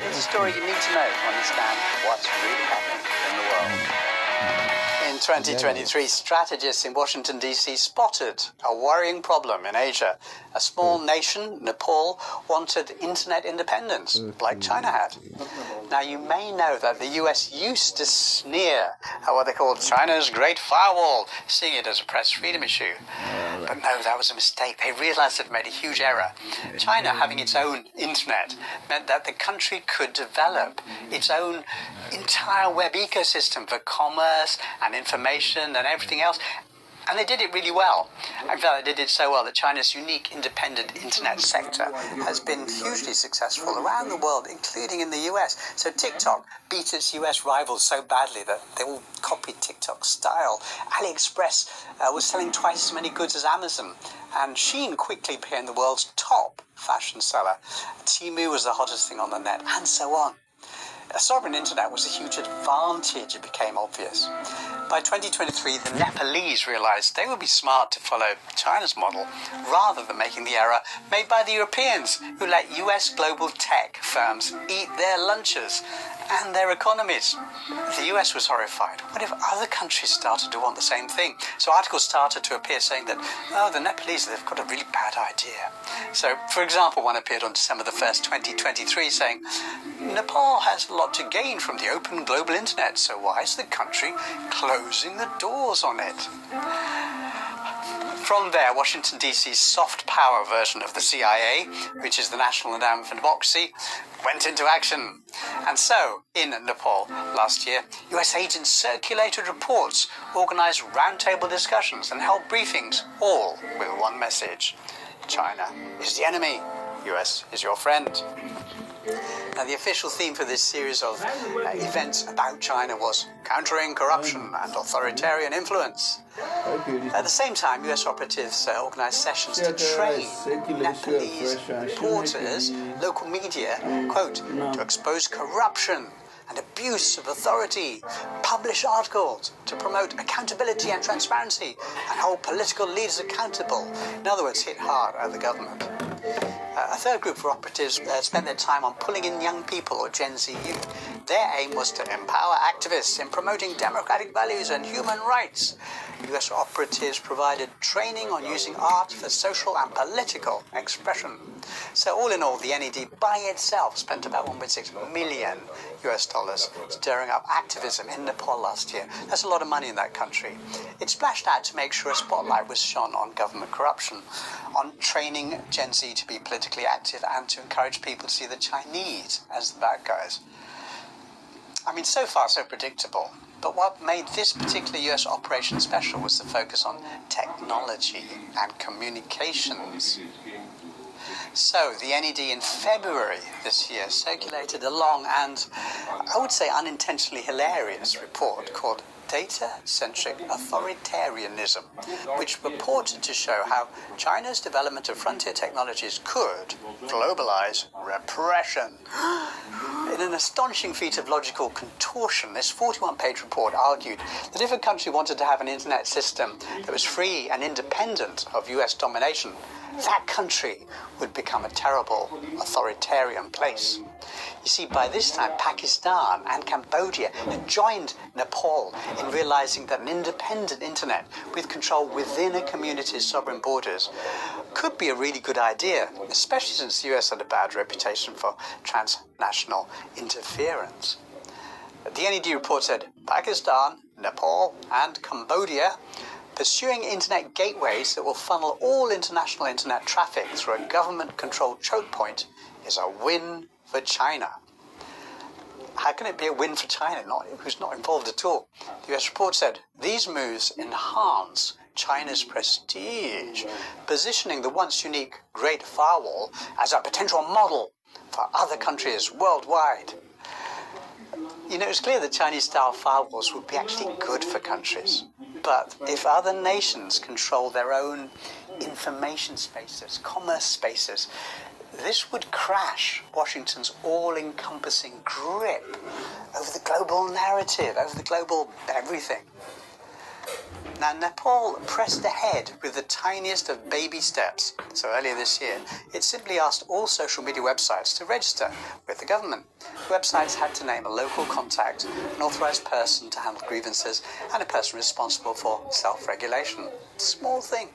It's a story you need to know to understand what's really happening in the world. In 2023, strategists in Washington, D.C. spotted a worrying problem in Asia. A small nation, Nepal, wanted internet independence, like China had. Now, you may know that the US used to sneer at what they called China's Great Firewall, seeing it as a press freedom issue. But no, that was a mistake. They realized they'd made a huge error. China having its own internet meant that the country could develop its own entire web ecosystem for commerce and information and everything else. And they did it really well. In fact, they did it so well that China's unique independent internet sector has been hugely successful around the world, including in the US. So TikTok beat its US rivals so badly that they all copied TikTok's style. AliExpress was selling twice as many goods as Amazon. And Shein quickly became the world's top fashion seller. Temu was the hottest thing on the net, and so on. A sovereign internet was a huge advantage, it became obvious. By 2023, the Nepalese realized they would be smart to follow China's model rather than making the error made by the Europeans, who let US global tech firms eat their lunches and their economies. The US was horrified. What if other countries started to want the same thing? So articles started to appear saying that, oh, the Nepalese, they've got a really bad idea. So, for example, one appeared on December the 1st, 2023, saying, Nepal has a lot to gain from the open global internet, so why is the country closing the doors on it? From there, Washington, D.C.'s soft power version of the CIA, which is the National Endowment for Democracy, went into action. And so, in Nepal last year, US agents circulated reports, organized roundtable discussions, and held briefings, all with one message: China is the enemy, US is your friend. Now, the official theme for this series of events about China was countering corruption and authoritarian influence. At the same time, US operatives organised sessions to train Nepalese reporters, local media, quote, to expose corruption and abuse of authority, publish articles to promote accountability and transparency, and hold political leaders accountable. In other words, hit hard at the government. A third group of operatives spent their time on pulling in young people, or Gen Z youth. Their aim was to empower activists in promoting democratic values and human rights. US operatives provided training on using art for social and political expression. So all in all, the NED by itself spent about $1.6 million stirring up activism in Nepal last year. That's a lot of money in that country. It splashed out to make sure a spotlight was shone on government corruption, on training Gen Z to be politically active, and to encourage people to see the Chinese as the bad guys. I mean, so far so predictable. But what made this particular US operation special was the focus on technology and communications. So, the NED in February this year circulated a long and, I would say, unintentionally hilarious report called Data-Centric Authoritarianism, which purported to show how China's development of frontier technologies could globalize repression. In an astonishing feat of logical contortion, this 41-page report argued that if a country wanted to have an internet system that was free and independent of US domination, that country would become a terrible authoritarian place. You see, by this time, Pakistan and Cambodia had joined Nepal in realizing that an independent internet with control within a community's sovereign borders could be a really good idea, especially since the US had a bad reputation for transnational interference. The NED report said Pakistan, Nepal, and Cambodia pursuing internet gateways that will funnel all international internet traffic through a government-controlled choke point is a win for China. How can it be a win for China, who's not involved at all? The US report said these moves enhance China's prestige, positioning the once unique Great Firewall as a potential model for other countries worldwide. You know, it's clear that Chinese-style firewalls would be actually good for countries. But if other nations control their own information spaces, commerce spaces, this would crash Washington's all-encompassing grip over the global narrative, over the global everything. Now, Nepal pressed ahead with the tiniest of baby steps. So earlier this year, it simply asked all social media websites to register with the government. Websites had to name a local contact, an authorised person to handle grievances, and a person responsible for self-regulation. Small thing.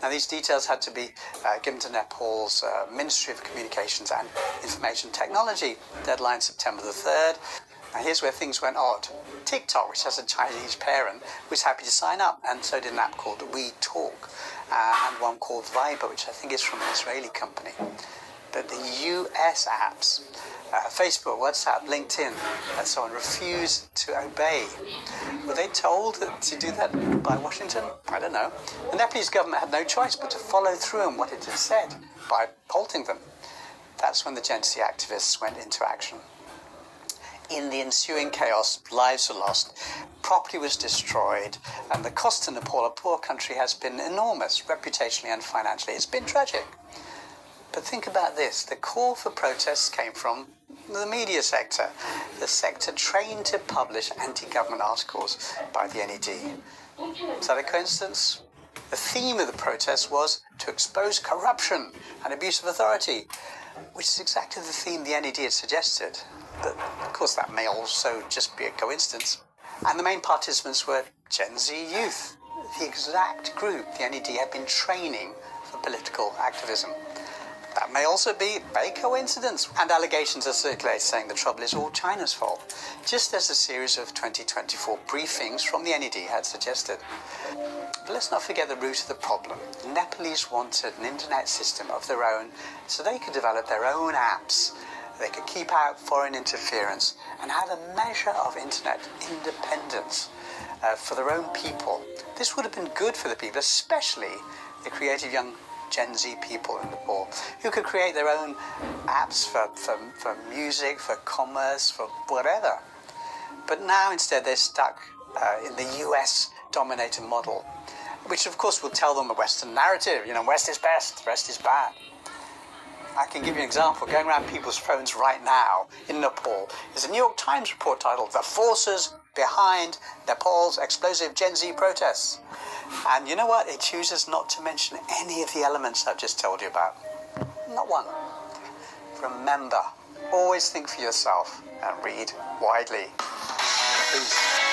Now, these details had to be given to Nepal's Ministry of Communications and Information Technology. Deadline September the 3rd. Now, here's where things went odd. TikTok, which has a Chinese parent, was happy to sign up, and so did an app called We Talk, and one called Viber, which I think is from an Israeli company. But the US apps, Facebook, WhatsApp, LinkedIn, and so on, refused to obey. Were they told to do that by Washington? I don't know. The Nepalese government had no choice but to follow through on what it had said by halting them. That's when the Gen Z activists went into action. In the ensuing chaos, lives were lost, property was destroyed, and the cost to Nepal, a poor country, has been enormous, reputationally and financially. It's been tragic. But think about this. The call for protests came from the media sector, the sector trained to publish anti-government articles by the NED. Is that a coincidence? The theme of the protest was to expose corruption and abuse of authority, which is exactly the theme the NED had suggested. But, of course, that may also just be a coincidence. And the main participants were Gen Z youth, the exact group the NED had been training for political activism. That may also be a coincidence. And allegations are circulated saying the trouble is all China's fault, just as a series of 2024 briefings from the NED had suggested. But let's not forget the root of the problem. The Nepalese wanted an internet system of their own so they could develop their own apps. They could keep out foreign interference and have a measure of internet independence for their own people. This would have been good for the people, especially the creative young Gen Z people in Nepal, who could create their own apps for music, for commerce, for whatever. But now instead they're stuck in the US-dominated model, which of course will tell them a Western narrative. You know, West is best, West is bad. I can give you an example. Going around people's phones right now in Nepal is a New York Times report titled "The Forces Behind Nepal's Explosive Gen Z Protests." And you know what? It chooses not to mention any of the elements I've just told you about. Not one. Remember, always think for yourself and read widely. Peace.